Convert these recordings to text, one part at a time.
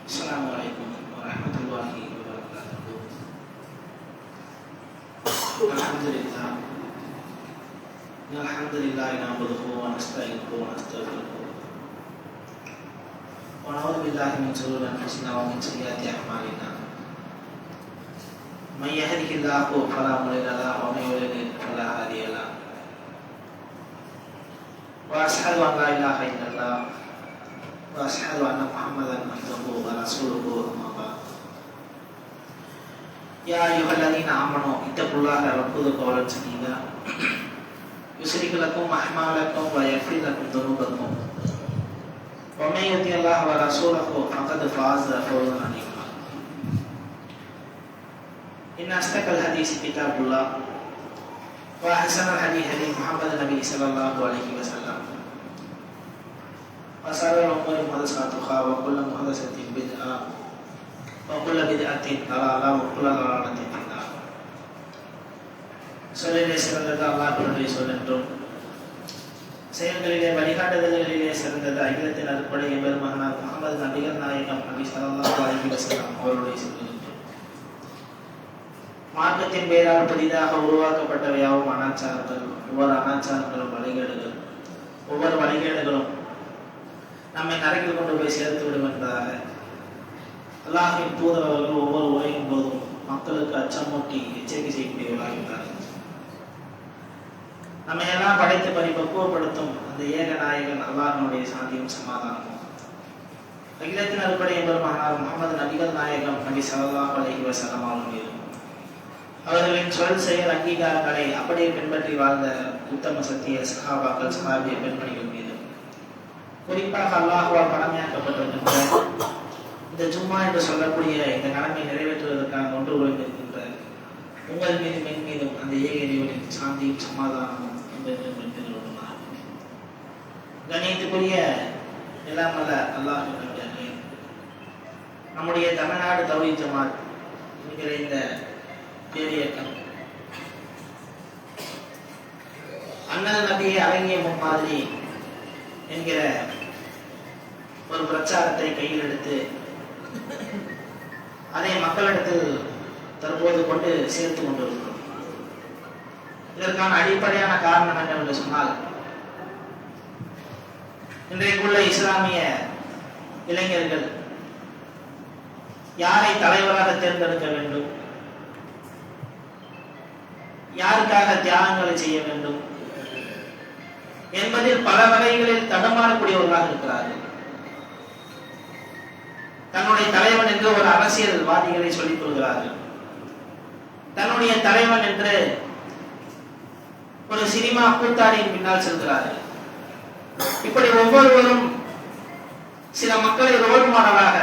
Assalamualaikum warahmatullahi wabarakatuh. Alhamdulillah nahmaduhu wa nasta'inuhu wa nastaghfiruh. Wa na'udzu billahi min shururi anfusina wa min sayyiati a'malina. May yahdihillahu fala mudilla lahu wa may yudlil fala hadiya lahu. Wa ashhadu an la ilaha illallah wa ashhadu anna Muhammadan abduhu wa rasuluhu amma ba'd. Ya ayyuhalladzina amanu ittaqullaha wa qulu qawlan sadida yuslihu lakum a'malakum wa yaghfir lakum dhunubakum wa may yuti'illaha wa rasulahu faqad faza fawzan 'azima. Inna asdaqal hadits kitabullah wa ahsanal hadi Muhammad Nabi sallallahu alaihi wasallam. Wasarul umuri muhdatsatuha wa kullu muhdatsatin bid'ah wa kullu bid'atin dalalah wa kullu dalalatin finnar. சொல்லிலே சிறந்தது அல்லாஹ்வுடைய சொல்லென்றும் செயல்களிலே வழிகாட்டுதல்களிலே சிறந்தது அகிலத்தின் அருட்படை எம்பெருமானார் முஹம்மது நபிகள் நாயகம் நபி ஸல்லல்லாஹு அலைஹி வஸல்லம் அவர்களுடைய சொல்லென்றும் மார்க்கத்தின் பெயரால் புதிதாக உருவாக்கப்பட்டவையாவும் அனாச்சாரங்கள் ஒவ்வொரு அனாச்சாரங்களும் ஒவ்வொரு வழிகேடுகளும் நம்மை நரகில் கொண்டு போய் சேர்த்து விடும் என்பதாக அல்லாஹ்வின் தூதர் அவர்கள் ஒவ்வொரு உரையின் போதும் மக்களுக்கு அச்சமூட்டி எச்சரிக்கை செய்யக்கூடியவர்களாகின்றார்கள். நம்மை எல்லாம் படைத்து பரிபக்குவப்படுத்தும் அந்த ஏக நாயகன் அல்லாஹ்வுடைய சாந்தியும் சமாதானமும் அகிலத்தின் அருட்படை எம்பெருமானார் முஹம்மது நபிகள் நாயகம் நபி ஸல்லல்லாஹு அலைஹி வஸல்லம் அவர்களின் சொல் செயல் அங்கீகாரங்களை அப்படியே பின்பற்றி வாழ்ந்த உத்தம சத்திய சஹாபாக்கள் சஹாபிய பெண்மணிகள் மீது குறிப்பாக அல்லாஹ்வால் கடமையாக்கப்பட்டிருக்கின்ற இந்த ஜும்மா என்று சொல்லக்கூடிய இந்த கடமை நிறைவேற்றுவதற்காக ஒன்று உழைத்திருக்கின்ற உங்கள் மீதும் என் மீதும் அந்த ஏக இறைவனின் சாந்தியும் சமாதானமும் கணியத்துக்குரிய எல்லாம் அல்ல அல்லாஹ் நம்முடைய தமிழ்நாடு தௌஹீத் ஜமாத் என்கிற இந்த பேரியக்கம் அண்ணல் நபியை அடங்கிய முன்மாதிரி என்கிற ஒரு பிரச்சாரத்தை கையில் எடுத்து அதை மக்களிடத்தில் தற்போது கொண்டு சேர்த்து கொண்டிருக்கிறோம். இதற்கான அடிப்படையான காரணம் என்னவென்று சொன்னால், இன்றைக்குள்ள இஸ்லாமிய இளைஞர்கள் யாரை தலைவராக தேர்ந்தெடுக்க வேண்டும், யாருக்காக தியாகங்களை செய்ய வேண்டும் என்பதில் பல வகைகளில் தடுமாறக்கூடியவர்களாக இருக்கிறார்கள். தன்னுடைய தலைவன் என்று ஒரு அரசியல்வாதிகளை சொல்லிக் கொள்கிறார்கள், தன்னுடைய தலைவன் என்று ஒரு சினிமா கூத்தாடியின் பின்னால் செல்கிறார்கள். இப்படி ஒவ்வொருவரும் சில மக்களை ரோல் மாடலாக,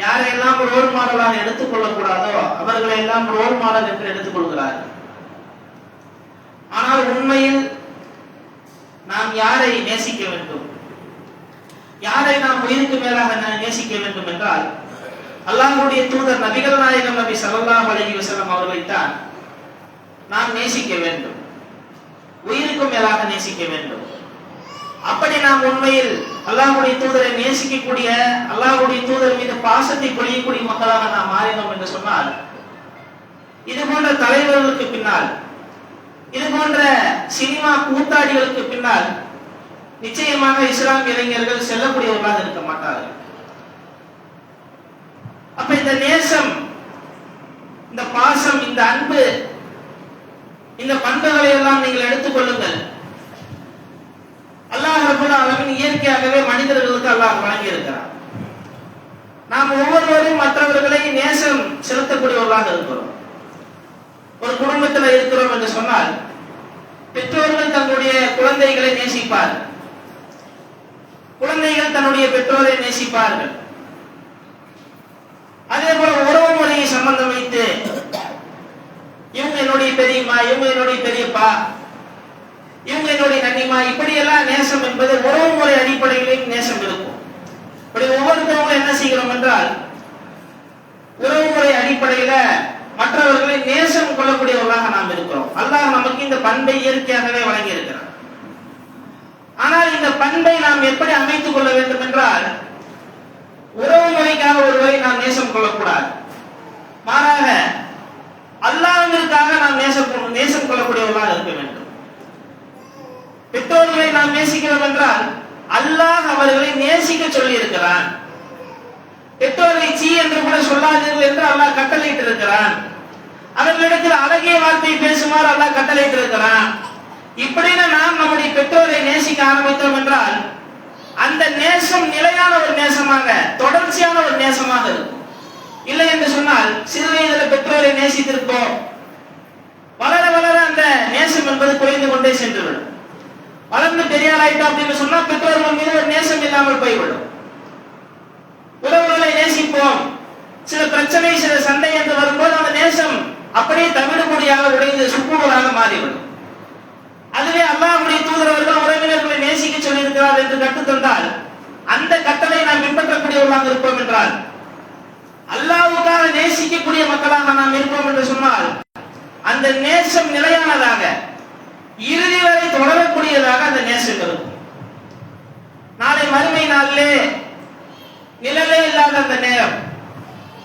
யாரையெல்லாம் ரோல் மாடலாக எடுத்துக் கொள்ளக்கூடாதோ அவர்களை எல்லாம் ரோல் மாடல் என்று எடுத்துக் கொள்கிறார்கள். ஆனால் உண்மையில் நாம் யாரை நேசிக்க வேண்டும், யாரை நாம் உயிருக்கு மேலாக நேசிக்க வேண்டும் என்றால், அல்லாஹ்வுடைய தூதர் நபிகள் நாயகம் நபி ஸல்லல்லாஹு அலைஹி வஸல்லம் அவர்களைத்தான் நாம் நேசிக்க வேண்டும், உயிருக்கு மேலாக நேசிக்க வேண்டும். அப்படி நாம் உண்மையில் அல்லாஹ்வுடைய தூதரை நேசிக்கக்கூடிய, அல்லாஹ்வுடைய தூதர் மீது பாசத்தை பொழியக்கூடிய மக்களாக நாம் மாறினோம் என்று சொன்னால், இது போன்ற தலைவர்களுக்கு பின்னால், இது போன்ற சினிமா கூத்தாடிகளுக்கு பின்னால் நிச்சயமாக இஸ்லாமிய இளைஞர்கள் செல்லக்கூடியவர்களாக இருக்க மாட்டார்கள். அப்ப இந்த நேசம், இந்த பாசம், இந்த அன்பு, இந்த பண்புகளை எல்லாம் நீங்கள் எடுத்துக் கொள்ளுங்கள். அல்லாஹ் ரப்பல் ஆலமீன் இயற்கையாகவே மனிதர்களுக்கு அல்லாஹ் வழங்கி இருக்கிறார். நாம் ஒவ்வொருவரும் மற்றவர்களை நேசம் செலுத்தக்கூடியவர்களாக இருக்கிறோம். ஒரு குடும்பத்தில் இருக்கிறோம் என்று சொன்னால், பெற்றோர்கள் தன்னுடைய குழந்தைகளை நேசிப்பார்கள், குழந்தைகள் தன்னுடைய பெற்றோரை நேசிப்பார்கள். அதே போல உறவு முறையை சம்பந்தம் வைத்து, இவங்க என்னுடைய பெரியம்மா, இவங்க என்னுடைய பெரியப்பா, இவங்க என்னுடைய நன்னிமா, இப்படியெல்லாம் நேசம் என்பது உறவு முறை அடிப்படையிலும் நேசம் இருக்கும். இப்படி ஒவ்வொருத்தவங்களும் என்ன செய்கிறோம் என்றால், உறவு முறை அடிப்படையில மற்றவர்களை நேசம் கொள்ளக்கூடியவர்களாக நாம் இருக்கிறோம். அல்லாஹ் நமக்கு இந்த பண்பை இயற்கையாகவே வழங்கி இருக்கிறார். ஆனால் இந்த பண்பை நாம் எப்படி அமைத்துக் கொள்ள வேண்டும் என்றால், உறவு முறைக்காக ஒருவரை நாம் நேசம் கொள்ளக்கூடாது, மாறாக அல்லாஹ்விற்காக நாம் நேசம் கொள்ளக்கூடியவர்களாக இருக்க வேண்டும். பெற்றோர்களை நாம் நேசிக்கிறோம் என்றால் அல்லாஹ் அவர்களை நேசிக்க சொல்லி இருக்கிறான். பெற்றோர்களை சீ என்று கூட சொல்லாதீர்கள் என்று அல்லாஹ் கட்டளையிட்டு இருக்கிறான். அவர்களிடத்தில் அழகிய வார்த்தை பேசுமாறு அல்லாஹ் கட்டளையிட்டு இருக்கிறான். இப்படின்னு நாம் நம்முடைய பெற்றோரை நேசிக்க ஆரம்பித்தோம் என்றால் அந்த நேசம் நிலையான ஒரு நேசமாக, தொடர்ச்சியான ஒரு நேசமாக இருக்கும். இல்லை என்று சொன்னால் சிறு வயதில் பெற்றோரை நேசித்திருப்போம், வளர வளர அந்த நேசம் என்பது குறைந்து கொண்டே சென்றுவிடும். வளர்ந்து பெரியாள் ஆயிட்டோம் அப்படின்னு சொன்னா பெற்றோர்கள் மீது ஒரு நேசம் இல்லாமல் போய்விடும். உறவுகளை நேசிப்போம், சில பிரச்சனை, சில சண்டை என்று வரும்போது அந்த நேசம் அப்படியே தவிடுபொடியாக உடைந்து சுக்குநூறாக மாறிவிடும். அதுவே அல்லாஹ்வுடைய தூதர் அவர்கள் உறவினர்களை நேசிக்க சொல்லியிருக்கிறார் என்று கற்றுத்தந்தால் அந்த கட்டளை நாம் பின்பற்றக்கூடியவர்களாக இருப்போம் என்றால், அல்லாஹ்வுக்காக நேசிக்கக்கூடிய மக்களாக நாம் இருப்போம் என்று சொன்னால் அந்த நேசம் நிலையானதாக, இறுதி வரை தொடரக்கூடியதாக அந்த நேசம் இருக்கும். நாளை மறுமை நாளிலே நிழலே இல்லாத அந்த நேரம்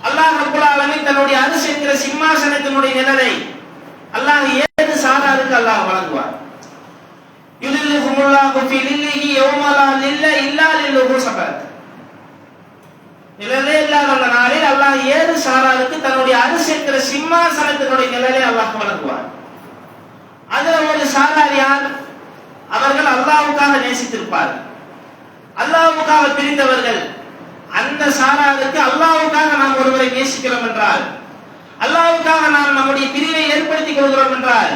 அல்லாஹ் ரப்பல் ஆலமீன் தன்னுடைய அரிசி என்கிற சிம்மாசனத்தினுடைய நிழலை அல்லாஹ் 7 சாராருக்கு அல்லாஹ் வழங்குவார். யுலில்லுஹுமுல்லாஹு ஃபீ லில்லிஹி யௌம லா லில்ல இல்லா லில்லுஹு ஸபத். நிழலே இல்லாத அந்த நாளில் அல்லாஹ் 7 சாராருக்கு தன்னுடைய அரிசி என்கிற சிம்மாசனத்தினுடைய நிழலை அல்லாஹ் வழங்குவார். அதுல ஒரு சாரார் யார்? அவர்கள் அல்லாஹ்வுக்காக நேசித்திருப்பார்கள், அல்லாஹ்வுக்காக பிரிந்தவர்கள். அந்த சாராருக்கு அல்லாஹ்வுக்காக நாம் ஒருவரை நேசிக்கிறோம் என்றால், அல்லாஹ்வுக்காக நாம் நம்முடைய பிரிவை ஏற்படுத்திக் கொள்கிறோம் என்றால்,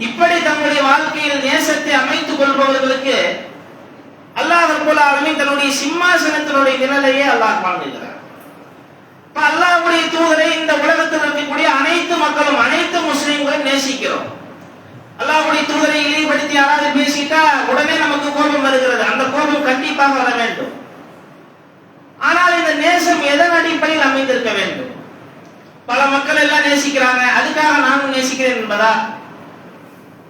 இப்படி தங்களுடைய வாழ்க்கையில் நேசத்தை அமைத்துக் கொள்பவர்களுக்கு அல்லாஹ் ரப்பல் ஆலமீன் தன்னுடைய சிம்மாசனத்தினுடைய நிழலையே அல்லாஹ் வழங்குகிறார். இப்ப அல்லாஹ்வுடைய தூதரை இந்த உலகத்தில் இருக்கக்கூடிய அனைத்து மக்களும், அனைத்து முஸ்லிம்களும் நேசிக்கிறோம். அல்லாஹ்வுடைய தூதரை இழிவுபடுத்தி யாராவது பேசிட்டா உடனே நமக்கு கோபம் வருகிறது. அந்த கோபம் கண்டிப்பாக வர வேண்டும். ஆனால் இந்த நேசம் எதன் அடிப்படையில் அமைந்திருக்க வேண்டும்? பல மக்கள் எல்லாம் நேசிக்கிறாங்க, அதுக்காக நானும் நேசிக்கிறேன் என்பதா?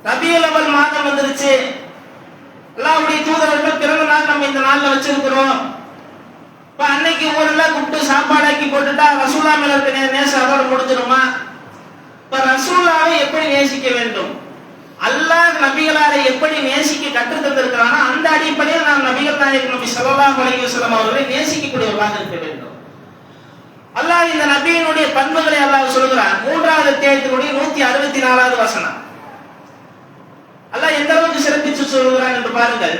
ரபியுல் அவல் மாதம் வந்துருச்சு, அல்லாஹ்வுடைய தூதர்கள் பிறந்த நாள் நம்ம இந்த நாள்ல வச்சிருக்கிறோம். இப்ப அன்னைக்கு ஊர்ல கூப்பிட்டு சாப்பாடாக்கி போட்டுட்டா ரசூலுல்லாஹ் மேல இருக்க நேசம் அதோட முடிஞ்சிருமா? இப்ப ரசூலுல்லாஹ்வை எப்படி நேசிக்க வேண்டும், அல்லாஹ் நபிகளாரை எப்படி நேசிக்க கற்றுத் தந்திருக்கிறானோ அந்த அடிப்படையில் நாம் நபிகள் நாயகம் நபி ஸல்லல்லாஹு அலைஹி வஸல்லம் அவர்களை நேசிக்கக்கூடியவர்களாக இருக்க வேண்டும். அல்லாஹ் இந்த நபியினுடைய பண்புகளை அல்லாஹ் சொல்கிறான். 3வது அத்தியாயத்தினுடைய 164வது வசனம். அல்லாஹ் எந்த அளவுக்கு சிறப்பித்து சொல்கிறான் என்று பாருங்கள்.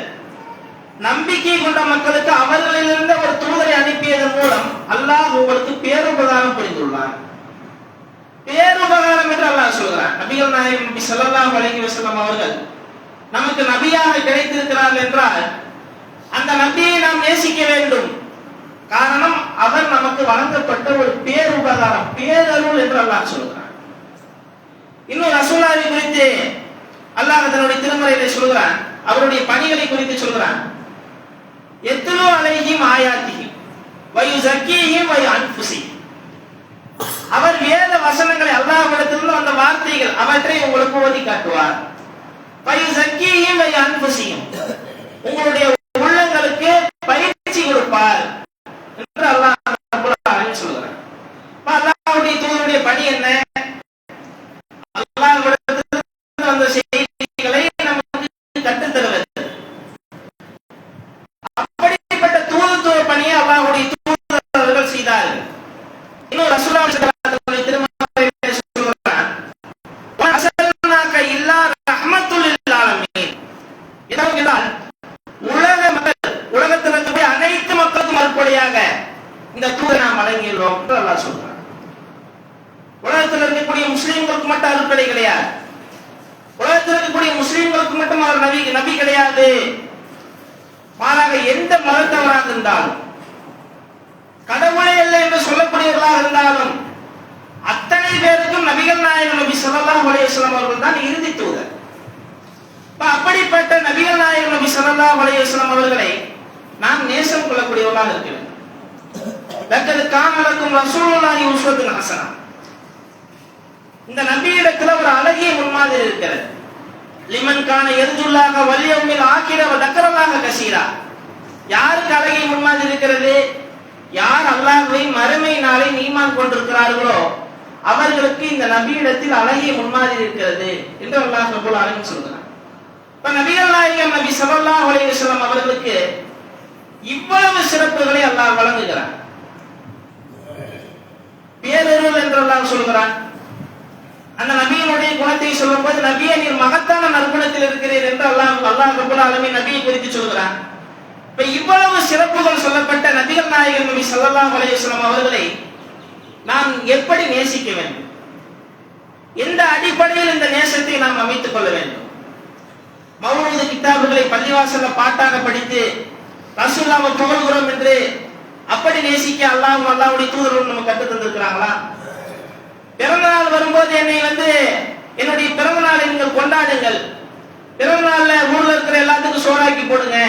நம்பிக்கை கொண்ட மக்களுக்கு அவர்களிலிருந்து ஒரு தூதரை அனுப்பியதன் மூலம் அல்லாஹ் உங்களுக்கு பேருபகாரம் புரிந்துள்ளார். பேருபகாரம் என்று அல்லாஹ் சொல்கிறான். நபிகள் நாயகம் நபி ஸல்லல்லாஹு அலைஹி வஸல்லம் அவர்கள் நமக்கு நபியாக கிடைத்திருக்கிறார்கள் என்றால் அந்த நபியை நாம் நேசிக்க வேண்டும். காரணம் அவர் நமக்கு வழங்கப்பட்ட ஒரு பேருபகாரம், பேரருள் என்று அல்லாஹ் சொல்கிறான். இன்னும் ரசூலுல்லாஹி குறித்து அல்லாஹ் தன்னுடைய திருமறையிலே சொல்கிறான். அவருடைய பணிகளை குறித்து சொல்கிறான். எத்லு அலைஹிம் ஆயாத்திஹி வ யுஸக்கீஹிம் வ யுன்ஃபுஸிஹிம். அவர் வேத வசனங்களை அல்லாஹ்விடத்திலிருந்து வந்த வார்த்தைகள் அவற்றை உங்களுக்கு ஓதி காட்டுவார். வ யுஸக்கீஹிம் வ யுன்ஃபுஸிஹிம். உங்களுடைய உள்ளங்களுக்கு பயிற்சி கொடுப்பார் என்று அல்லாஹ் ரப்பல் ஆலமீன் சொல்கிறார். அல்லாஹ்வுடைய தூதருடைய பணி என்ன? அல்லாஹ்விடத்திலிருந்து வந்த செய்திகளை நமக்கு கற்றுத் தருவது. அப்படிப்பட்ட தூதுத்துவ பணியை அல்லாஹ்வுடைய தூதர்கள் செய்தார்கள். இன்னும் ரசூலுல்லாஹி ஸல்லல்லாஹு திருமறையிலே சொல்கிறான், வஸல்னாக இல்லா ரஹ்மத்துல் லில் ஆலமீன். என்றால் உலக மக்கள், உலகத்தில் இருக்கக்கூடிய அனைத்து மக்களுக்கும் மறுபடியாக இந்த தூதை நாம் வழங்கியுள்ளோம் என்று அல்லாஹ் சொல்றான். உலகத்தில் இருக்கக்கூடிய முஸ்லிம்களுக்கு மட்டும் அருட்கொடை கிடையாது. உலகத்தில் இருக்கக்கூடிய முஸ்லிம்களுக்கு மட்டும் அவர் நபி கிடையாது. மாறாக எந்த மதத்தவராக இருந்தாலும், கடவுளே இல்லை என்று சொல்லக்கூடியவர்களாக இருந்தாலும் அத்தனை பேருக்கும் நபிகள் நாயகம் நபி ஸல்லல்லாஹு அலைஹி வஸல்லம் அவர்கள் தான் இறுதி தூதர். அப்படிப்பட்ட நபிகள் நாயகம் நபி ஸல்லல்லாஹு அலைஹி வஸல்லம் அவர்களை நாம் நேசம் கொள்ளக்கூடியவர்களாக இருக்க வேண்டும். லக்கத் கான லக்கும் ரசூலுல்லாஹி உஸ்வத்துன் ஹஸனா. இந்த நபியிடத்தில் ஒரு அழகிய முன்மாதிரி இருக்கிறது. லிமன் கான யர்ஜுல்லாஹ வல் யௌமில் ஆகிர வ தக்கரல்லாஹ கஸீரா. யாருக்கு அழகிய முன்மாதிரி இருக்கிறது? யார் அல்லாஹ்வை மறுமை நாளை ஈமான் கொண்டிருக்கிறார்களோ அவர்களுக்கு இந்த நபியிடத்தில் அழகிய முன்மாதிரி இருக்கிறது என்று அல்லாஹ் ரப்பல் ஆலமீன் சொல்கிறார். இப்ப நபிகள் நாயகம் நபி ஸல்லல்லாஹு அலைஹி வஸல்லம் அவர்களுக்கு இவ்வளவு சிறப்புகளை அல்லாஹ் வழங்குகிறார். பேரருள் என்று அல்லாஹ் சொல்கிறான். அந்த நபியினுடைய குணத்தை சொல்லும்போது நபியே நீர் மகத்தான நற்குணத்தில் இருக்கிறீர் என்று அல்லாஹ் ரப்பல் ஆலமீன் நபியை குறித்து சொல்கிறான். இப்ப இவ்வளவு சிறப்புகள் சொல்லப்பட்ட நபிகள் நாயகம் நபி ஸல்லல்லாஹு அலைஹி வஸல்லம் அவர்களை நாம் எப்படி நேசிக்க வேண்டும்? எந்த அடிப்படையில் இந்த நேசத்தை நாம் அமைத்துக் கொள்ள வேண்டும்? மௌலூது கிதாபுகளை பள்ளிவாசல்ல பாட்டாக படித்து ரசூலுல்லாஹ்வை புகழ்கிறோம் என்று அப்படி நேசிக்க அல்லாஹ்வுடைய தூதர்கள் நமக்கு கற்றுத் தந்திருக்கிறாங்களா? பிறந்த நாள் வரும்போது என்னுடைய பிறந்த நாளை நீங்கள் கொண்டாடுங்கள், பிறந்த நாள்ல ஊர்ல இருக்கிற எல்லாத்துக்கும் சோறாக்கி போடுங்க,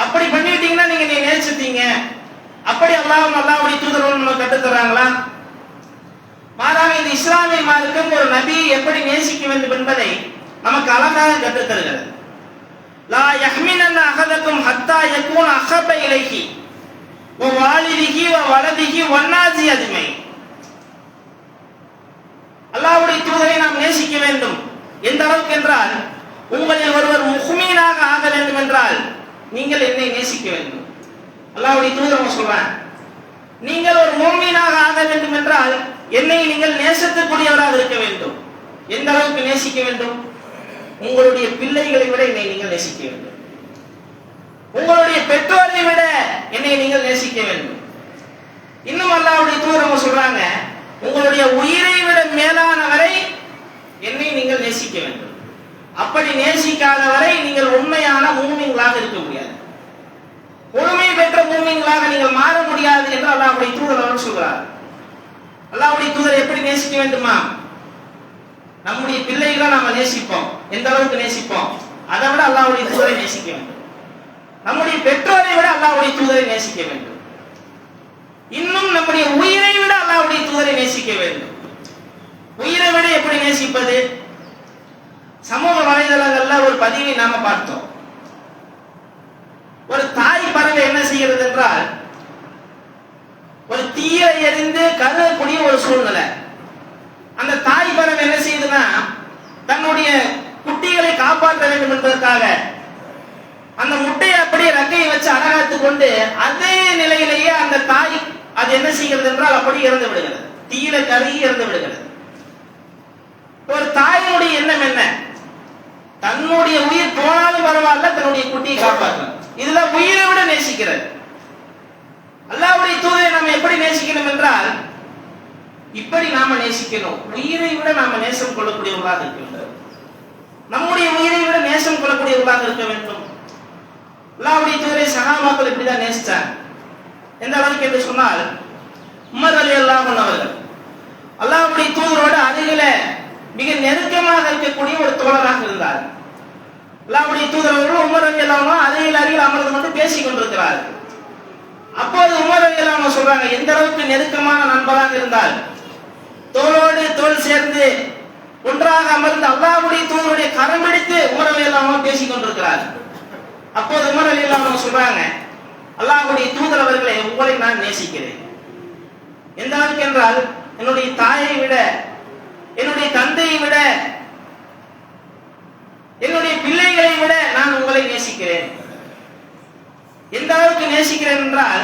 அப்படி பண்ணிட்டீங்கன்னா நீங்க நேசித்தீங்க. அப்படி அல்லாஹ்வுடைய தூதர்கள் நமக்கு கற்றுத் தர்றாங்களா? மாறாக இந்த இஸ்லாமிய மார்க்கம் ஒரு நபியை எப்படி நேசிக்க வேண்டும் என்பதை நமக்கு அழகாக கற்றுத் தருகிறது. லா யஹ்மினன்ன அஹதக்கும் ஹத்தா யகூன அஹப்ப இலைஹி வ வாலிதிஹி வ வலதிஹி வன்னாஸி அஜ்மை. அல்லாஹ்வுடைய தூதரை நாம் நேசிக்க வேண்டும். எந்த அளவுக்கு என்றால், உங்களில் ஒருவர் முஹ்மீனாக ஆக வேண்டும் என்றால் நீங்கள் என்னை நேசிக்க வேண்டும். அல்லாஹ்வுடைய தூதர் சொல்றான், நீங்கள் ஒரு முஃமினாக ஆக வேண்டும் என்றால் என்னை நீங்கள் நேசிக்கக்கூடியவராக இருக்க வேண்டும். எந்த அளவுக்கு நேசிக்க வேண்டும்? உங்களுடைய பிள்ளைகளை விட என்னை நீங்கள் நேசிக்க வேண்டும். உங்களுடைய பெற்றோரை விட என்னை நீங்கள் நேசிக்க வேண்டும். இன்னும் அல்லாஹ்வுடைய தூதர் சொல்றாங்க, உங்களுடைய உயிரை விட மேலானவரை என்னை நீங்கள் நேசிக்க வேண்டும். அப்படி நேசிக்காத வரை நீங்கள் உண்மையான மூமின்களாக இருக்க முடியாது, பொறுமை பெற்ற மூமின்களாக நீங்கள் மாற முடியாது என்று அல்லாஹ்வுடைய தூதர் சொல்கிறார். அல்லாஹ்வுடைய தூதர் எப்படி நேசிக்க வேண்டுமா? நம்முடைய பிள்ளைகளை நாம நேசிப்போம். எந்த அளவுக்கு நேசிப்போம்? அதை விட அல்லாஹ்வுடைய தூதரை நேசிக்க வேண்டும். நம்முடைய பெற்றோரை விட அல்லாஹ்வுடைய தூதரை நேசிக்க வேண்டும். இன்னும் நம்முடைய உயிரை விட அல்லாஹ்வுடைய தூதரை நேசிக்க வேண்டும். உயிரை விட எப்படி நேசிப்பது? சமூக வலைதளங்கள்ல ஒரு பதிவை நாம பார்த்தோம். ஒரு தாய் பறவை என்ன செய்கிறது என்றால், ஒரு தீயை எரிந்து கருகக்கூடிய ஒரு சூழ்நிலை. அந்த தாய் பறவை என்ன செய்யுதுன்னா, தன்னுடைய குட்டிகளை காப்பாற்ற வேண்டும் என்பதற்காக அந்த முட்டையை அப்படியே ரெக்கையை வச்சு அடகாத்து கொண்டு அதே நிலையிலேயே அந்த தாய் அது என்ன செய்கிறது என்றால் அப்படி இறந்து விடுகிறது, தீயில கருகி இறந்து விடுகிறது. ஒரு தாயினுடைய எண்ணம் என்ன? தன்னுடைய உயிர் போனாலும் பரவாயில்ல, தன்னுடைய குட்டியை காப்பாற்றணும். இதுல உயிரை விட நேசிக்கிறது. அல்லாஹ்வுடைய தூதரை நாம் எப்படி நேசிக்கணும் என்றால், இப்படி நாம நேசிக்கணும். உயிரை விட நாம நேசம் கொள்ளக்கூடியவர்களாக இருக்க வேண்டும். நம்முடைய உயிரை விட நேசம் கொள்ளக்கூடியவர்களாக இருக்க வேண்டும். அல்லாஹ்வுடைய தூதரை சஹாபாக்கள் இப்படிதான் நேசிச்சாங்க. எந்த அளவுக்கு என்று சொன்னால், உமர் ரலியல்லாஹு அன்ஹு அவர்கள் அல்லாஹ்வுடைய தூதரோடு அருகில மிக நெருக்கமாக இருக்கக்கூடிய ஒரு தோழராக இருந்தார். அல்லாஹ்வுடைய தூதர் அவர்கள் உமர் ரலியல்லாஹு அன்ஹு அருகில் அமர்ந்து கொண்டு பேசிக் கொண்டிருக்கிறார். அப்போது உமர் ரலியல்லாஹு அன்ஹு சொல்றாங்க, எந்த அளவுக்கு நெருக்கமான நண்பராக இருந்தால், தோளோடு தோள் சேர்ந்து ஒன்றாக அமர்ந்து அல்லாஹ்வுடைய தூதருடைய கரம் பிடித்து உமர் ரலியல்லாஹு அன்ஹு பேசிக் கொண்டிருக்கிறார். அப்போது உமர் ரலியல்லாஹு அன்ஹு சொல்றாங்க, அல்லாஹ்வுடைய தூதர் அவர்களை, உங்களை நான் நேசிக்கிறேன். எந்த அளவுக்கு என்றால், என்னுடைய தாயை விட, என்னுடைய தந்தையை விட, என்னுடைய பிள்ளைகளை விட நான் உங்களை நேசிக்கிறேன். எந்த அளவுக்கு நேசிக்கிறேன் என்றால்,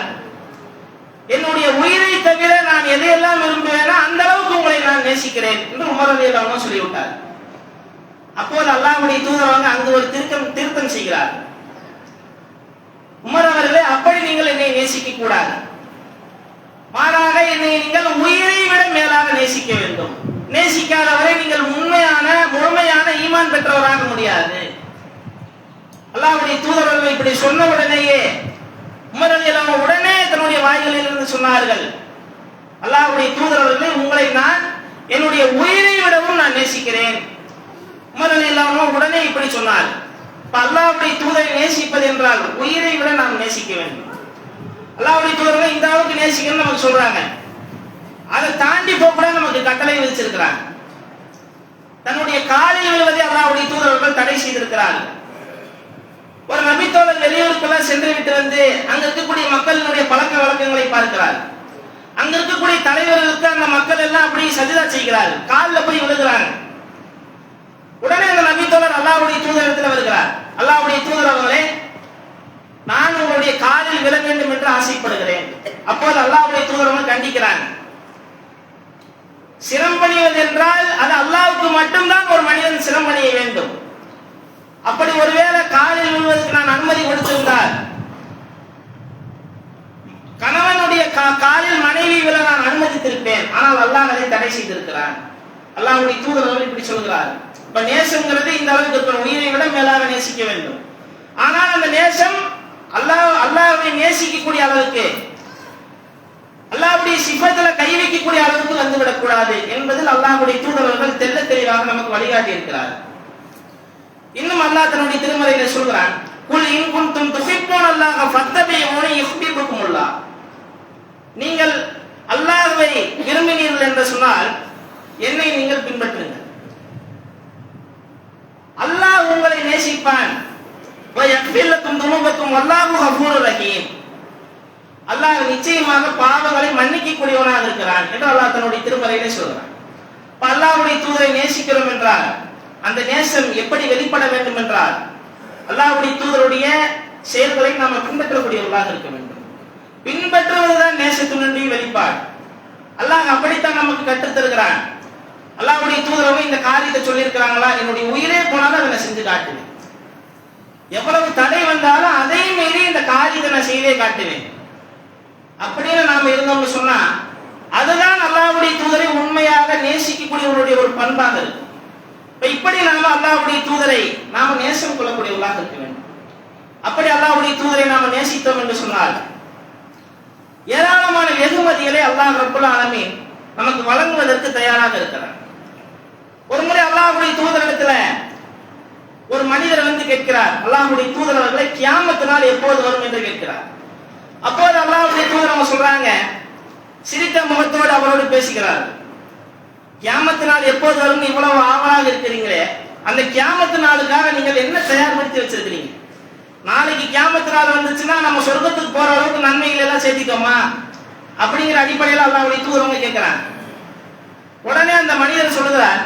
என்னுடைய உயிரை தவிர நான் எதையெல்லாம் விரும்புவேனோ அந்த அளவுக்கு உங்களை நான் நேசிக்கிறேன் என்று உமர் ரலியல்லாஹு அன்ஹு சொல்லிவிட்டார். அப்போது அல்லாஹ்வுடைய தூதர் வந்து அங்கு ஒரு திருத்தம் செய்கிறார். உமர் அவர்களே, அப்படி நீங்கள் என்னை நேசிக்க கூடாது, மாறாக என்னை நீங்கள் உயிரை விட மேலாக நேசிக்க வேண்டும். நேசிக்காதவரை நீங்கள் முழுமையான ஈமான் பெற்றவராக முடியாது. அல்லாஹ்வுடைய தூதர்கள் இப்படி சொன்ன உடனேயே உமர் ரலியல்லாஹு அன்ஹு உடனே தன்னுடைய வாய்களில் இருந்து சொன்னார்கள், அல்லாஹ்வுடைய தூதர்களே, உங்களை நான் என்னுடைய உயிரை விடவும் நான் நேசிக்கிறேன். உமர் ரலியல்லாஹு அன்ஹு உடனே இப்படி சொன்னார். அல்லாஹ்வுடைய தூதரை நேசிப்பது என்றால் உயிரை விட நாம் நேசிக்க வேண்டும். அல்லாஹ்வுடைய தூதரை இந்த அளவுக்கு நேசிக்கணும்னு நமக்கு சொல்றாங்க. அதை தாண்டி போக நமக்கு கட்டளை விதிச்சிருக்கிறாங்க. தன்னுடைய காலில் விழுவதை அல்லாஹ்வுடைய தூதர்கள் தடை செய்திருக்கிறார்கள். ஒரு நபித்தோழர் வெளியூருக்குள்ள சென்று விட்டு வந்து அங்க இருக்கக்கூடிய மக்களினுடைய பழக்க வழக்கங்களை பார்க்கிறார். அங்க இருக்கக்கூடிய தலைவர்களுக்கு அந்த மக்கள் எல்லாம் அப்படி சஜிதா செய்கிறார்கள், காலில் போய் விழுகிறாங்க. உடனே அந்த நபித்தோழர் அல்லாஹ்வுடைய தூதரிடத்தில் வருகிறார். அல்லாஹ்வுடைய தூதர் அவர்களே, நான் உங்களுடைய காலில் விழ வேண்டும் என்று ஆசைப்படுகிறேன். அப்போது அல்லாஹ்வுடைய தூதர் கண்டிக்கிறாங்க. சிரம்பணிவது என்றால் அது அல்லாஹ்வுக்கு மட்டும்தான் ஒரு மனிதன் சிரம்பணிய வேண்டும். அப்படி ஒருவேளை காலில் விழுவதற்கு நான் அனுமதி கொடுத்திருந்தால், கணவனுடைய காலில் மனைவி விழ நான் அனுமதித்திருப்பேன். ஆனால் அல்லாஹ் அதை தடை செய்திருக்கிறான். அல்லாஹ்வுடைய தூதர் இப்படி சொல்கிறார். இப்ப நேசம்ங்கிறது இந்த அளவுக்கு இருக்கணும், உயிரை விட மேலாக நேசிக்க வேண்டும். ஆனால் அந்த நேசம் அல்லாஹ்வை நேசிக்கக்கூடிய அளவுக்கு, அல்லாஹ்வுடைய சிஃபத்துல கை வைக்கக்கூடிய அளவுக்கு வந்துவிடக் கூடாது என்பதில் அல்லாஹ்வுடைய தூதர்கள் தெள்ள தெளிவாக நமக்கு வழிகாட்டி இருக்கிறார். இன்னும் அல்லாஹ் தன்னுடைய திருமறையில சொல்கிறான், குல் இன் குன்தும் துஹிப்பூனல்லாஹ ஃபத்தபிஊனி யுஹ்பிபுக்குமுல்லாஹ். நீங்கள் அல்லாஹ்வை விரும்பினீர்கள் என்று சொன்னால் என்னை நீங்கள் பின்பற்றுங்கள், அல்லாஹ் உங்களை நேசிப்பான். வ யக்ஃபிர் லக்கும் துனூபக்கும் வல்லாஹு கஃபூருர் ரஹீம். அல்லாஹ் நிச்சயமாக பாவங்களை மன்னிக்க கூடியவனாக இருக்கிறான் என்று அல்லாஹ் தன்னுடைய திருமறையிலே சொல்கிறான். அல்லாஹ்வுடைய தூதரை நேசிக்கிறோம் என்றால் அந்த நேசம் எப்படி வெளிப்பட வேண்டும் என்றால், அல்லாஹ்வுடைய தூதருடைய செயல்களை நாம் பின்பற்றக்கூடியவர்களாக இருக்க வேண்டும். பின்பற்றுவதுதான் நேசத்தினுடைய வெளிப்பாடு. அல்லாஹ் அப்படித்தான் நமக்கு கற்றுத் தருகிறான். அல்லாஹ்வுடைய தூதரவங்க இந்த காரியத்தை சொல்லி இருக்கிறாங்களா, என்னுடைய உயிரே போனாலும் அதை நான் செஞ்சு காட்டுவேன். எவ்வளவு தடை வந்தாலும் அதை மீறி இந்த காரியத்தை நான் செய்தே காட்டுவேன் அப்படின்னு நாம இருந்தோம்னு சொன்னா, அதுதான் அல்லாஹ்வுடைய தூதரை உண்மையாக நேசிக்கக்கூடியவருடைய ஒரு பண்பாக இருக்கு. இப்படி நாம அல்லாஹ்வுடைய தூதரை நாம நேசம் கொள்ளக்கூடியவர்களாக இருக்க வேண்டும். அப்படி அல்லாஹ்வுடைய தூதரை நாம நேசித்தோம் என்று சொன்னால் ஏராளமான வெகுமதிகளை அல்லாஹ் ரப்புல் ஆலமீன் நமக்கு வழங்குவதற்கு தயாராக இருக்கிறார். ஒரு முறை அல்லாஹ்வுடைய தூதரிடத்துல ஒரு மனிதர் வந்து கேட்கிறார், அல்லாஹ்வுடைய தூதர் அவர்களை கியாமத் நாள் எப்போது வரும் என்று கேட்கிறார். அப்போது அல்லாஹ்வுடைய தூதர் அவங்க சொல்றாங்க, சிரித்த முகத்தோடு அவரோடு பேசுகிறார், கியாமத் நாள் எப்போது வரும் இவ்வளவு ஆவலாக இருக்கிறீங்களே, அந்த கியாமத் நாளுக்காக நீங்கள் என்ன தயார்படுத்தி வச்சிருக்கிறீங்க, நாளைக்கு கியாமத் நாள் வந்துச்சுன்னா நம்ம சொர்க்கத்துக்கு போற அளவுக்கு நன்மைகள் எல்லாம் சேர்த்திட்டோமா அப்படிங்கிற அடிப்படையில் அல்லாஹ்வுடைய தூதர் அவங்க கேட்கிறாங்க. உடனே அந்த மனிதர் சொல்லுகிறார்,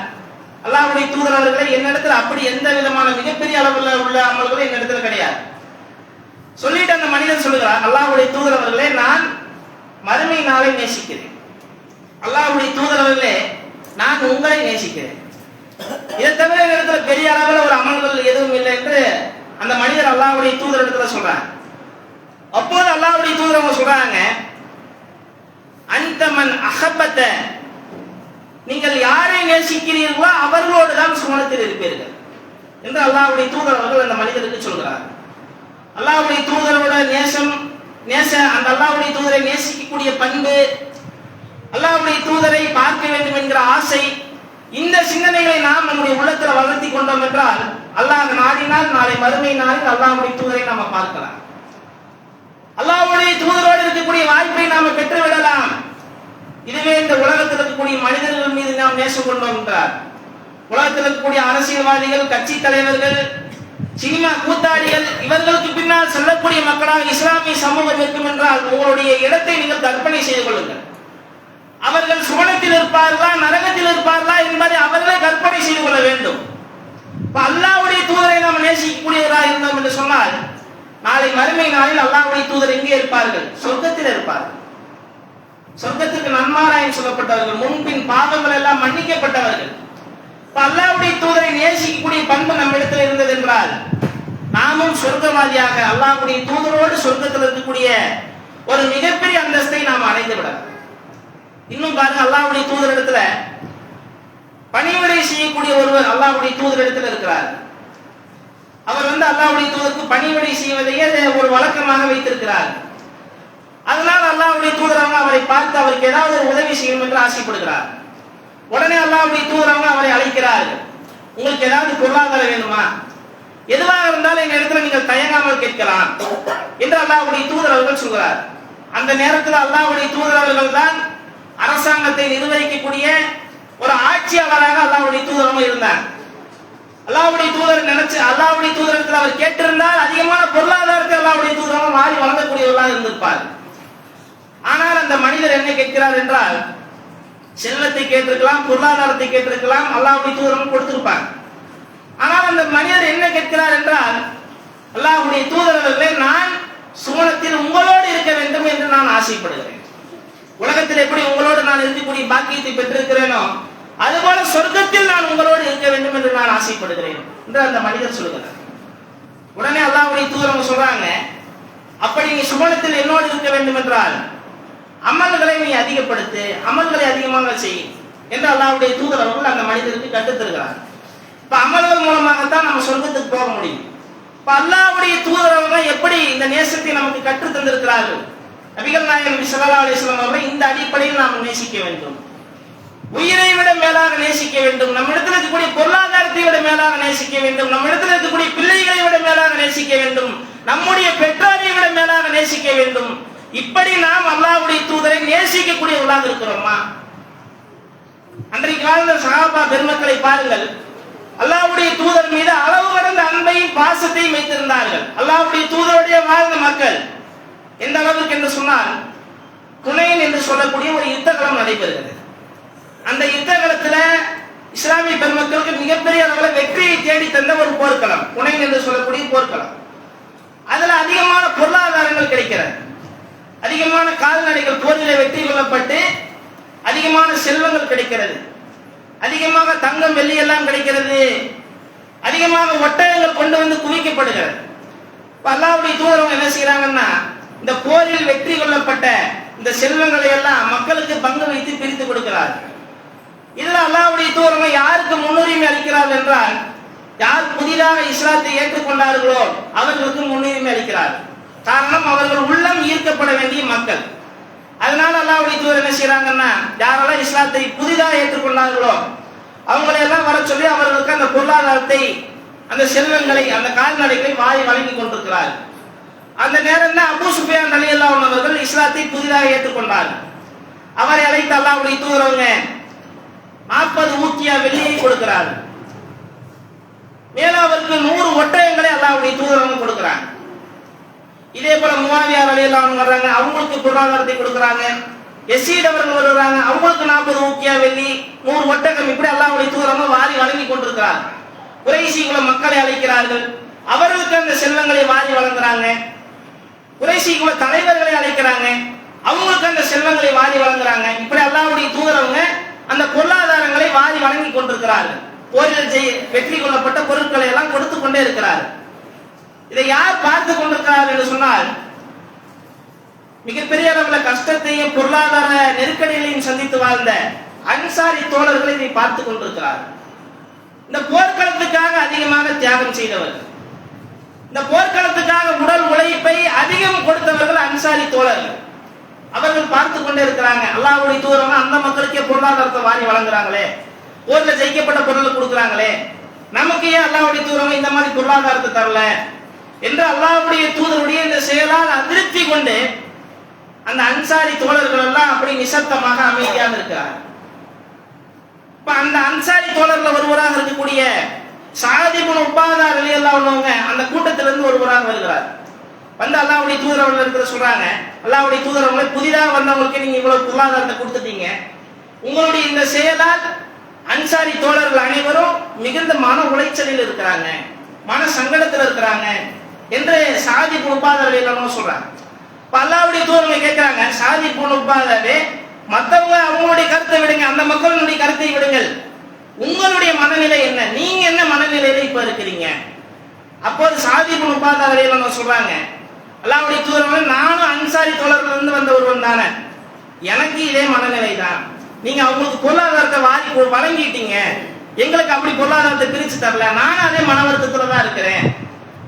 அல்லாஹ்வுடைய தூதர் அவர்களே, என்னிடத்துல அப்படி எந்த விதமான மிகப்பெரிய அளவில் உள்ள அமல்களும் என்னிடத்துல கிடையாது. சொல்லிட்டு அந்த மனிதர் சொல்லுகிறார், அல்லாஹ்வுடைய தூதர் அவர்களே, நான் மறுமை நாளை நேசிக்கிறேன். அல்லாஹ்வுடைய தூதர் அவர்களே, நான் உங்களை நேசிக்கிறேன். இதை தவிர இடத்துல பெரிய அளவில் ஒரு அமல்கள் எதுவும் இல்லை என்று அந்த மனிதர் அல்லாஹ்வுடைய தூதர் இடத்துல சொல்றாங்க. அப்போது அல்லாஹ்வுடைய தூதர் அவங்க சொல்றாங்க, அன்தமன் அஹப்பத்த, நீங்கள் யாரை நேசிக்கிறீர்களோ அவர்களோடு தான் சுவனத்தில் இருப்பீர்கள் என்று அல்லாஹ்வுடைய தூதர் அவர்கள் அந்த மனிதருக்கு சொல்கிறார். அல்லாஹ்வுடைய தூதரோட அந்த அல்லாஹ்வுடைய தூதரை நேசிக்கக்கூடிய பண்பு, அல்லாஹ்வுடைய தூதரை பார்க்க வேண்டும் என்கிற ஆசை, இந்த சிந்தனைகளை நாம் நம்முடைய உள்ளத்தில் வளர்த்தி கொண்டோம் என்றால் அல்லாஹ் நாடினால் நாளை மறுமை நாளில் அல்லாஹ்வுடைய தூதரை நாம பார்க்கலாம். அல்லாஹ்வுடைய தூதரோடு இருக்கக்கூடிய வாய்ப்பை நாம பெற்று விடலாம். இதுவே இந்த உலகத்தில் இருக்கக்கூடிய மனிதர்கள் மீது நாம் நேசம் கொண்டோம் என்றார். உலகத்தில் இருக்கக்கூடிய அரசியல்வாதிகள், கட்சி தலைவர்கள், சினிமா கூத்தாடிகள், இவர்களுக்கு பின்னால் செல்லக்கூடிய மக்களாக இஸ்லாமிய சமூகம் இருக்கும் என்றால் உங்களுடைய இடத்தை நீங்கள் கற்பனை செய்து கொள்ளுங்கள். அவர்கள் சுவனத்தில் இருப்பார்களா நரகத்தில் இருப்பார்களா என்பதை அவர்களே கற்பனை செய்து கொள்ள வேண்டும். அல்லாஹ்வுடைய தூதரை நாம் நேசிக்கக்கூடியவராக இருந்தோம் என்று சொன்னால் நாளை மறுமை நாளில் அல்லாஹ்வுடைய தூதர் எங்கே இருப்பார்கள்? சொர்க்கத்தில் இருப்பார்கள். சொர்க்கத்துக்கு நன்மாராயம் சொல்லப்பட்டவர்கள், முன்பின் பாவங்கள் எல்லாம் மன்னிக்கப்பட்டவர்கள். அல்லாஹ்வுடைய தூதரை நேசிக்கக்கூடிய பண்பு நம்ம இடத்தில் இருந்தது என்றால் நாமும் சொர்க்கவாதியாக அல்லாஹ்வுடைய தூதரோடு சொர்க்கத்தில் இருக்கக்கூடிய ஒரு மிகப்பெரிய அந்தஸ்தை நாம் அடைந்து விடலாம். இன்னும் பாருங்க, அல்லாஹ்வுடைய தூதர் இடத்துல பணிவிடை செய்யக்கூடிய ஒருவர் அல்லாஹ்வுடைய தூதர் இடத்துல இருக்கிறார். அவர் அல்லாஹ்வுடைய தூதருக்கு பணிவிடை செய்வதையே ஒரு வழக்கமாக வைத்திருக்கிறார். அதனால அல்லாஹ்வுடைய தூதர் அவரை பார்த்து அவருக்கு ஏதாவது ஒரு உதவி செய்யணும் என்று ஆசைப்படுகிறார். உடனே அல்லாஹ்வுடைய தூதர் அவரை அழைக்கிறார்கள். உங்களுக்கு ஏதாவது பொருளாதாரம் வேணுமா? எதுவாக இருந்தாலும் எங்க இடத்துல நீங்கள் தயங்காமல் கேட்கலாம் என்று அல்லாஹ்வுடைய தூதர் அவர்கள் சொல்கிறார். அந்த நேரத்தில் அல்லாஹ்வுடைய தூதர் அவர்கள் தான் அரசாங்கத்தை நிர்வகிக்கக்கூடிய ஒரு ஆட்சியாளராக அல்லாஹ்வுடைய தூதர் இருந்தார். அல்லாஹ்வுடைய தூதர் நினைச்சு அல்லாஹ்வுடைய தூதரத்தில் அவர் கேட்டிருந்தால் அதிகமான பொருளாதாரத்தை அல்லாஹ்வுடைய தூதர் மாறி வழங்கக்கூடியவர்களாக இருந்திருப்பார். ஆனால் அந்த மனிதர் என்ன கேட்கிறார் என்றால் செல்வத்தை கேட்டிருக்கலாம், பொருளாதாரத்தை கேட்டிருக்கலாம், அல்லாஹ்வுடைய தூதர் கொடுத்திருப்பார். ஆனால் அந்த மனிதர் என்ன கேட்கிறார் என்றால், அல்லாஹ்வுடைய தூதர் அவர்களே, நான் சுவனத்தில் உங்களோடு இருக்க வேண்டும் என்று நான் ஆசைப்படுகிறேன். உலகத்தில் எப்படி உங்களோடு நான் இருக்கக்கூடிய பாக்கியத்தை பெற்றிருக்கிறேனோ அதுபோல சொர்க்கத்தில் நான் உங்களோடு இருக்க வேண்டும் என்று நான் ஆசைப்படுகிறேன் என்று அந்த மனிதர் சொல்லுகிறார். உடனே அல்லாஹ்வுடைய தூதர் சொல்றாங்க, அப்படி நீ சுவனத்தில் என்னோடு இருக்க வேண்டும் என்றால் அமல்களை நீ அதிகப்படுத்து, அமல்களை அதிகமாக செய் என்று அல்லாஹ்வுடைய தூதர் அவர்கள் அந்த மனிதருக்கு கற்றுத்தருகிறார். இப்ப அமல்கள் மூலமாகத்தான் நம்ம சொர்க்கத்துக்கு போக முடியும். இப்ப அல்லாஹ்வுடைய தூதர் அவர்கள் எப்படி இந்த நேசத்தை நமக்கு கற்று தந்திருக்கிறார்கள்? நபிகள் நாயகம் ஸல்லல்லாஹு அலைஹி வஸல்லம் அவர்கள் இந்த அடிப்படையில் நாம் நேசிக்க வேண்டும். உயிரை விட மேலாக நேசிக்க வேண்டும். நம்ம இடத்துல இருக்கக்கூடிய பொருளாதாரத்தை விட மேலாக நேசிக்க வேண்டும். நம்ம இடத்துல இருக்கக்கூடிய பிள்ளைகளை விட மேலாக நேசிக்க வேண்டும். நம்முடைய பெற்றோரை விட மேலாக நேசிக்க வேண்டும். இப்படி நாம் அல்லாஹ்வுடைய தூதரை நேசிக்கக்கூடியவர்களாக இருக்கிறோமா? அன்றைக்கு வாழ்ந்த சஹாபா பெருமக்களை பாருங்கள். அல்லாஹ்வுடைய தூதர் மீது அளவு கடந்த அன்பையும் பாசத்தையும் வைத்திருந்தார்கள். அல்லாஹ்வுடைய தூதருடைய வாழ்ந்த மக்கள் எந்த அளவுக்கு என்று சொன்னால், ஹுனைன் என்று சொல்லக்கூடிய ஒரு யுத்தகலம் நடைபெறுகிறது. அந்த யுத்தகலத்தில் இஸ்லாமிய பெருமக்களுக்கு மிகப்பெரிய அளவில் வெற்றியை தேடி தந்த ஒரு போர்க்களம் ஹுனைன் என்று சொல்லக்கூடிய போர்க்களம். அதுல அதிகமான பொருளாதாரங்கள் கிடைக்கிறது. அதிகமான கால்நடைகள் போரில் வெற்றி கொள்ளப்பட்டு அதிகமான செல்வங்கள் கிடைக்கிறது. அதிகமாக தங்கம் வெள்ளி எல்லாம் கிடைக்கிறது. அதிகமாக ஒட்டகங்கள் கொண்டு வந்து குவிக்கப்படுகிறது. அல்லாஹ்வுடைய தூதர் என்ன செய்யறாங்கன்னா, இந்த போரில் வெற்றி கொள்ளப்பட்ட இந்த செல்வங்களை எல்லாம் மக்களுக்கு பங்கு வைத்து பிரித்து கொடுக்கிறார்கள். இதுல அல்லாஹ்வுடைய தூதர் யாருக்கு முன்னுரிமை அளிக்கிறார் என்றால், யார் புதிதாக இஸ்லாத்தை ஏற்றுக்கொண்டார்களோ அவர்களுக்கு முன்னுரிமை அளிக்கிறார். காரணம், அவர்கள் உள்ளம் ஈர்க்கப்பட வேண்டிய மக்கள். அதனால அல்லாஹ்வுடைய தூதர் என்ன செய்யறாங்கன்னா, யாரெல்லாம் இஸ்லாத்தை புதிதாக ஏற்றுக்கொண்டார்களோ அவங்களை எல்லாம் வர சொல்லி அவர்களுக்கு அந்த பொருளாதாரத்தை, அந்த செல்வங்களை, அந்த கால்நடைகளை வாரி வழங்கி கொண்டிருக்கிறார். அந்த நேரம் தான் அபூ சுஃபியான் ரலியல்லாஹு அன்ஹு அவர்கள் இஸ்லாத்தை புதிதாக ஏற்றுக்கொண்டார். அவரை அழைத்து அல்லாஹ்வுடைய தூதர் 40 ஊக்கியா வெள்ளியை கொடுக்கிறார். மேலும் அவருக்கு 100 ஒட்டகங்களை அல்லாஹ்வுடைய தூதர் கொடுக்கிறார். இதே போல முஆவியா ரலியல்லாஹு அன்ஹு வர்றாங்க, அவங்களுக்கு பொருளாதாரத்தை கொடுக்குறாங்க. யஸீத் அவர்கள் வருவாங்க, அவங்களுக்கு 40 ஊக்கியா வெள்ளி, 100 ஒட்டகம், இப்படி அல்லாஹ்வுடைய தூதரங்க வாரி வழங்கி கொண்டிருக்கிறார். குறைஷி குல மக்களை அழைக்கிறார்கள், அவர்களுக்கு அந்த செல்வங்களை வாரி வழங்குறாங்க. குறைஷி குல தலைவர்களை அழைக்கிறாங்க, அவங்களுக்கு அந்த செல்வங்களை வாரி வழங்குறாங்க. இப்படி அல்லாஹ்வுடைய தூதரவங்க அந்த பொருளாதாரங்களை வாரி வழங்கி கொண்டிருக்கிறார்கள். போரில் வெற்றி கொள்ளப்பட்ட பொருட்களை எல்லாம் கொடுத்து கொண்டே இருக்கிறார். இதை யார் பார்த்து கொண்டிருக்கிறார் என்று சொன்னால், மிகப்பெரிய அளவில் கஷ்டத்தையும் பொருளாதார நெருக்கடிகளையும் சந்தித்து வாழ்ந்த அன்சாரி தோழர்களை இதை பார்த்து கொண்டிருக்கிறார். இந்த போர்க்களத்துக்காக அதிகமாக தியாகம் செய்தவர், இந்த போர்க்களத்துக்காக உடல் உழைப்பை அதிகம் கொடுத்தவர்கள் அன்சாரி தோழர்கள். அவர்கள் பார்த்து கொண்டே இருக்கிறாங்க, அல்லாஹ்வுடைய தூதரங்க அந்த மக்களுக்கே பொருளாதாரத்தை வாரி வழங்குறாங்களே, போர்ல ஜெயிக்கப்பட்ட பொருளை கொடுக்குறாங்களே, நமக்கு ஏன் அல்லாஹ்வுடைய தூதரங்க இந்த மாதிரி பொருளாதாரத்தை தரல என்று அல்லாஹ்வுடைய தூதருடைய இந்த செயலால் அதிருப்தி கொண்டு அந்த அன்சாரி தோழர்கள் எல்லாம் அப்படி நிசப்தமாக அமைதியாக இருக்கிறார். இப்ப அந்த அன்சாரி தோழர்கள் ஒருவராக இருக்கக்கூடிய சஅத் இப்னு உபாதா ரலியல்லாஹு அன்ஹு அந்த கூட்டத்திலிருந்து ஒருவராக வருகிறார். வந்து அல்லாஹ்வுடைய தூதர் அவர்கள் இருக்கிற சொல்றாங்க, அல்லாஹ்வுடைய தூதர் அவர்களை புதிதாக வந்தவங்களுக்கு நீங்க இவ்வளவு பொருளாதாரத்தை கொடுத்துட்டீங்க, உங்களுடைய இந்த செயலால் அன்சாரி தோழர்கள் அனைவரும் மிகுந்த மன உளைச்சலில் இருக்கிறாங்க, மன சங்கடத்தில் இருக்கிறாங்க என்று சஅத் இப்னு உபாதா ரலியல்லாஹு அன்ஹு சொல்றாங்க. அல்லாஹ்வுடைய தூதர் கேட்கிறாங்க, சஅத் இப்னு உபாதாவே, மற்றவங்க அவங்களுடைய கருத்தை விடுங்க, அந்த மக்களுடைய கருத்தை விடுங்கள், உங்களுடைய மனநிலை என்ன, நீங்க என்ன மனநிலையில இப்ப இருக்கிறீங்க? அப்போது சஅத் இப்னு உபாதா ரலியல்லாஹு அன்ஹு சொல்றாங்க, அல்லாஹ்வுடைய தூதர், நானும் அன்சாரி தோழர்கள் இருந்து வந்த ஒருவன் தானே, எனக்கு இதே மனநிலை தான். நீங்க அவங்களுக்கு பொருளாதாரத்தை வாரி வழங்கிட்டீங்க, எங்களுக்கு அப்படி பொருளாதாரத்தை பிரிச்சு தரல, நானும் அதே மன வருத்தத்துல தான் இருக்கிறேன்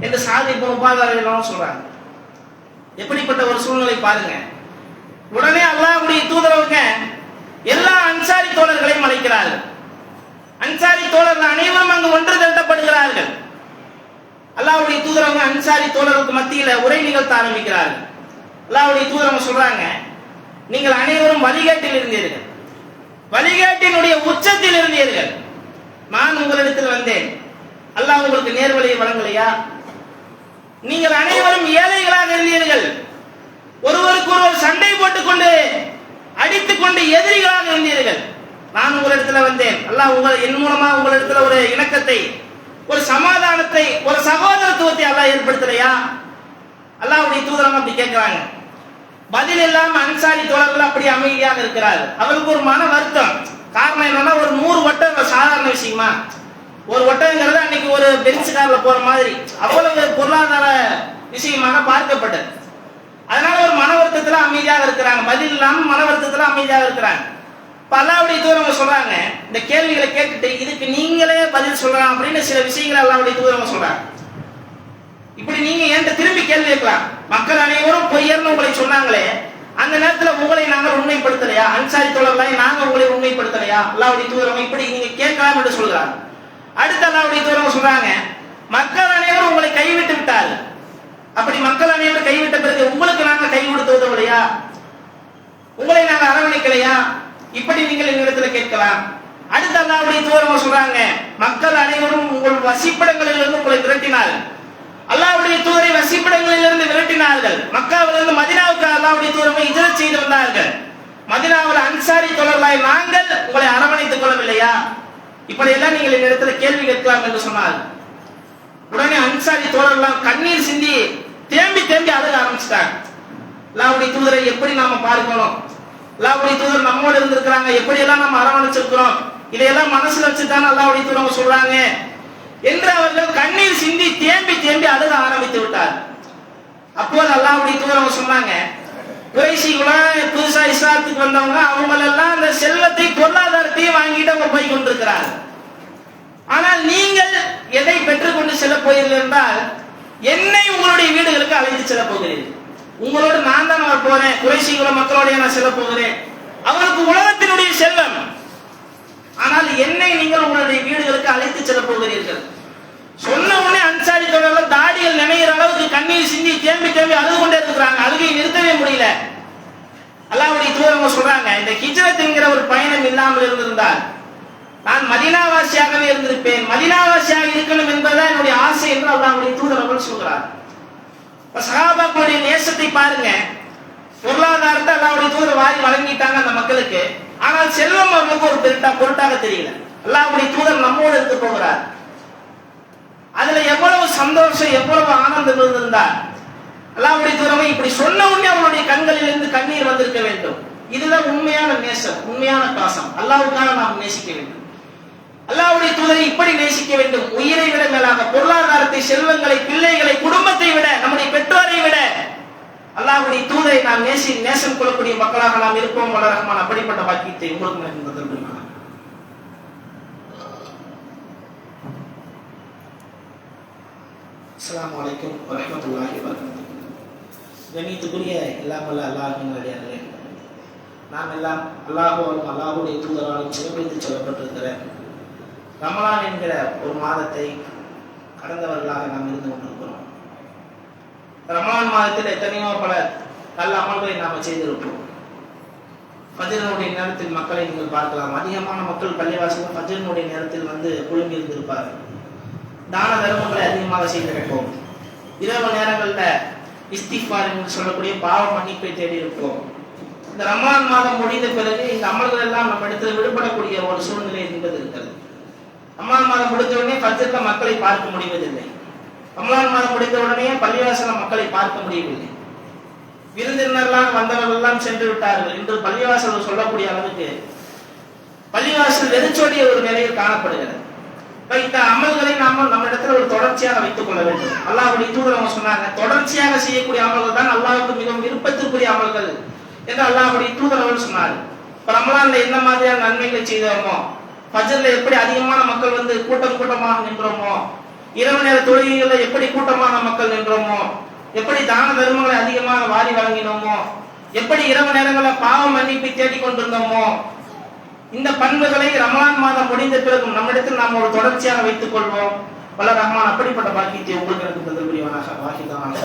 என்று சஅத் இப்னு உபாதா ரலியல்லாஹு அன்ஹு சொல்றாங்க. எப்படிப்பட்ட ஒரு சூழ்நிலை பாருங்க. உடனே அல்லாஹ்வுடைய தூதரவங்க எல்லா அன்சாரி தோழர்களையும் அழைக்கிறார்கள். அன்சாரி தோழர்கள் அனைவரும் அங்கு ஒன்று திரட்டப்படுகிறார்கள். அல்லாஹ்வுடைய தூதரவங்க அன்சாரி தோழர்களுக்கு மத்தியில உரை நிகழ்த்த ஆரம்பிக்கிறார்கள். அல்லாஹ்வுடைய தூதரவங்க சொல்றாங்க, நீங்கள் அனைவரும் வழிகாட்டில் இருந்தீர்கள், வழிகாட்டினுடைய உச்சத்தில் இருந்தீர்கள். நான் உங்களிடத்தில் வந்தேன், அல்லாஹ் உங்களுக்கு நேர்வழியை வழங்கலையா? நீங்கள் அனைவரும் ஏழைகளாக இருந்தீர்கள், ஒருவருக்கு ஒருவர் சண்டை போட்டுக் கொண்டு அடித்துக் கொண்டு எதிரிகளாக இருந்தீர்கள். நான் உங்களிடத்துல வந்தேன், அல்லாஹ் என் மூலமா உங்களிடத்துல ஒரு இணக்கத்தை, ஒரு சமாதானத்தை, ஒரு சகோதரத்துவத்தை அல்லாஹ் ஏற்படுத்தலையா? அல்லாஹ்வுடைய தூதர் அப்படி கேட்கிறாங்க. பதில் இல்லாம அன்சாரி தோழர்கள் அப்படி அமைதியாக இருக்கிறார்கள். அவருக்கு ஒரு மன வருத்தம். காரணம் என்னன்னா, ஒரு 100 ஒட்டகம் சாதாரண விஷயமா? ஒரு ஒட்டகங்கிறது அன்னைக்கு ஒரு பென்ஸ் கார்ல போற மாதிரி அவ்வளவு பொருளாதார விஷயமாக பார்க்கப்பட்டது. அதனால ஒரு மன வருத்தத்துல அமைதியாக இருக்கிறாங்க, பதில் இல்லாம மன வருத்தத்துல அமைதியாக இருக்கிறாங்க. அல்லாஹ்வுடைய தூதர் சொல்றாங்க, இந்த கேள்விகளை கேட்டுட்டு இதுக்கு நீங்களே பதில் சொல்லலாம் அப்படின்னு சில விஷயங்களை அல்லாஹ்வுடைய தூதர் சொல்றாங்க. இப்படி நீங்க என்கிட்ட திரும்பி கேள்வி கேட்கலாம், மக்கள் அனைவரும் பொய்யர்னு உங்களை சொன்னாங்களே, அந்த நேரத்துல உங்களை நாங்கள் உண்மைப்படுத்தலையா? அன்சாரி தோழர்களாய் நாங்க உங்களை உண்மைப்படுத்தலையா? அல்லாஹ்வுடைய தூதர் இப்படி நீங்க கேட்கலாம் என்று சொல்றாங்க. அடுத்த அல்லாஹ்வுடைய தூதர் சொல்றாங்க, மக்கள் அனைவரும் உங்களை கைவிட்டு விட்டார்கள், அப்படி மக்கள் அனைவரும் கைவிட்ட பிறகு உங்களுக்கு நாங்கள் கை கொடுத்து உதவலையா? உங்களை நாங்கள் அரவணைக்கலையா? இப்படி நீங்கள் என்னிடத்துல கேட்கலாம். அடுத்த அல்லாஹ்வுடைய தூதர் சொல்றாங்க, மக்கள் அனைவரும் உங்கள் வசிப்பிடங்களிலிருந்து உங்களை விரட்டினார்கள், அல்லாஹ்வுடைய தூதரை வசிப்பிடங்களிலிருந்து விரட்டினார்கள். மக்காவிலிருந்து மதீனாவுக்கு அல்லாஹ்வுடைய தூதரை ஹிஜ்ரத் செய்து வந்தார்கள். மதீனாவில் அன்சாரி தோழர்களாய் நாங்கள் உங்களை அரவணைத்துக் கொள்ளவில்லையா? இப்படி எல்லாம் நீங்கள் இந்த இடத்துல கேள்வி கேட்கலாம் என்று சொன்னார். உடனே அன்சாரி தோழர்கள் கண்ணீர் சிந்தி தேம்பி தேம்பி அழுக ஆரம்பிச்சிட்டாங்க. அல்லாஹ்வுடைய தூதரை எப்படி நாம பார்க்கணும், அல்லாஹ்வுடைய தூதர் நம்மோடு இருந்திருக்கிறாங்க, எப்படி எல்லாம் நம்ம அரவணைச்சிருக்கிறோம், இதையெல்லாம் மனசுல வச்சுதானே அல்லாஹ்வுடைய தூதர் சொல்றாங்க என்று அவர்கள் கண்ணீர் சிந்தி தேம்பி தேம்பி அழுக ஆரம்பித்து விட்டார். அப்போது அல்லாஹ்வுடைய தூதர் சொன்னாங்க, குறைஷிகள புதுசா இஸ்லாத்துக்கு வந்தவங்க அவங்க எல்லாம் அந்த செல்வத்தை பொருளாதாரத்தையும் வாங்கிட்டு அவங்க போய் கொண்டிருக்கிறார். ஆனால் நீங்கள் எதை பெற்றுக்கொண்டு செல்ல போகிறீர்கள் என்றால், என்னை உங்களுடைய வீடுகளுக்கு அழைத்து செல்ல போகிறீர்கள். உங்களோடு நான் தான் அவர் போறேன், குறைஷிகள மக்களோட நான் செல்ல போகிறேன். அவருக்கு உலகத்தினுடைய செல்வம், ஆனால் என்னை நீங்கள் உங்களுடைய வீடுகளுக்கு அழைத்து செல்ல போகிறீர்கள். சொன்ன உடனே அன்சாரி தோழர்கள் தாடிகள் நினைகிற அளவுக்கு கண்ணீர் சிந்தி தேம்பி தேம்பி அழுது கொண்டே இருக்கிறாங்க. அழுகையை நிறுத்தவே முடியல. அல்லாஹ்வுடைய தூதர் சொல்றாங்க, இந்த ஹிஜ்ரத் என்கிற ஒரு பயணம் இல்லாமல் இருந்திருந்தால் நான் மதீனாவாசியாகவே இருந்திருப்பேன், மதீனாவாசியாக இருக்கணும் என்பதுதான் என்னுடைய ஆசை என்று அல்லாஹ்வுடைய தூதர் அவர்கள் சொல்கிறார். சஹாபாக்களுடைய நேசத்தை பாருங்க. பொருளாதாரத்தை அல்லாஹ்வுடைய தூதர் வாரி வழங்கிட்டாங்க அந்த மக்களுக்கு. ஆனால் செல்வம் அவர்களுக்கு ஒரு பொருட்டாக தெரியல. அல்லாஹ்வுடைய தூதர் நம்மோடு இருக்க போகிறார். அதுல எவ்வளவு சந்தோஷம், எவ்வளவு ஆனந்தம் இருந்திருந்தார். அல்லாஹ்வுடைய தூதரை இப்படி சொன்ன உடனே அவருடைய கண்களில் இருந்து கண்ணீர் வந்திருக்க வேண்டும். இதுதான் உண்மையான நேசம், உண்மையான பாசம். அல்லாஹ்வுக்காக நாம் நேசிக்க வேண்டும். அல்லாஹ்வுடைய தூதரை இப்படி நேசிக்க வேண்டும். உயிரை விட மேலாக, பொருளாதாரத்தை, செல்வங்களை, பிள்ளைகளை, குடும்பத்தை விட, நம்முடைய பெற்றோரை விட அல்லாஹ்வுடைய தூதரை நாம் நேசம் கொள்ளக்கூடிய மக்களாக நாம் இருப்போம். வல்ல ரஹ்மான் அப்படிப்பட்ட வாக்கியத்தை உங்களுக்கு நான் தருகிறேன். அஸ்ஸலாமு அலைக்கும் வரஹ்மத்துல்லாஹி வபரகாத்துஹு. கண்ணியத்துக்குரிய எல்லாம் வல்ல அல்லாஹ்வின் அடியார்களே, நாம் எல்லாம் அல்லாஹ்வுடைய தூதரால் சிறப்பித்து சொல்லப்பட்டிருக்கிற ரமலான் என்கிற ஒரு மாதத்தை கடந்தவர்களாக நாம் இருந்து கொண்டிருக்கிறோம். ரமலான் மாதத்தில் எத்தனையோ பல நல்ல அமல்களை நாம் செய்திருப்போம். ஃபஜ்ருடைய நேரத்தில் மக்களை நீங்கள் பார்க்கலாம். அதிகமான மக்கள் பள்ளிவாசல் ஃபஜ்ருடைய நேரத்தில் வந்து குழுமி இருந்திருப்பார்கள். தான தர்மங்களை அதிகமாக செய்திருப்போம். இரவு நேரங்களில் இஸ்திக்ஃபார் என்று சொல்லக்கூடிய பாவ மன்னிப்பை தேடி இருப்போம். இந்த ரமலான் மாதம் முடிந்த பிறகு இந்த அமல்கள் எல்லாம் நம்ம இடத்துல விடுபடக்கூடிய ஒரு சூழ்நிலை என்பது இருக்கிறது. ரமலான் மாதம் முடிந்த உடனே ஃபஜ்ர்ல மக்களை பார்க்க முடிவதில்லை. ரமலான் மாதம் முடிந்த உடனே பள்ளிவாசல மக்களை பார்க்க முடியவில்லை. விருந்தினர்லாம் வந்தவர்கள்லாம் சென்று விட்டார்கள் என்று பள்ளிவாசல் சொல்லக்கூடிய அளவுக்கு பள்ளிவாசல் வெறிச்சோடிய ஒரு நிலையில் காணப்படுகிறது. இந்த அமல்களை நம்ம இடத்துல ஒரு தொடர்ச்சியாக வைத்துக் கொள்ள வேண்டும். அல்லாஹ்வுடைய தூதர் சொன்னாங்க, தொடர்ச்சியாக செய்யக்கூடிய அமல்கள் தான் அல்லாஹ்வுக்கு மிகவும் விருப்பத்திற்குரிய அமல்கள் என்று அல்லாஹ்வுடைய தூதர் அவர்கள் சொன்னார். இப்ப ரமலான்ல என்ன மாதிரியான நன்மைகளை செய்தோமோ, ஃபஜ்ர்ல எப்படி அதிகமான மக்கள் வந்து கூட்டமாக நின்றோமோ, இரவு நேர தொழுகைகளில் எப்படி கூட்டமான மக்கள் நின்றோமோ, எப்படி தான தர்மங்களை அதிகமாக வாரி வழங்கினோமோ, எப்படி இரவு நேரங்களில் பாவ மன்னிப்பை தேடிக் கொண்டிருந்தோமோ, இந்த பண்புகளை ரமலான் மாதம் முடிந்த பிறகு நம்மிடத்தில் நாம் ஒரு தொடர்ச்சியாக வைத்துக் கொள்வோம். வல்ல ரஹ்மான் அப்படிப்பட்ட பாக்கியத்தை உங்களுக்கு எனக்கு தந்தல் புரிவானாக. வாஹிதானாக.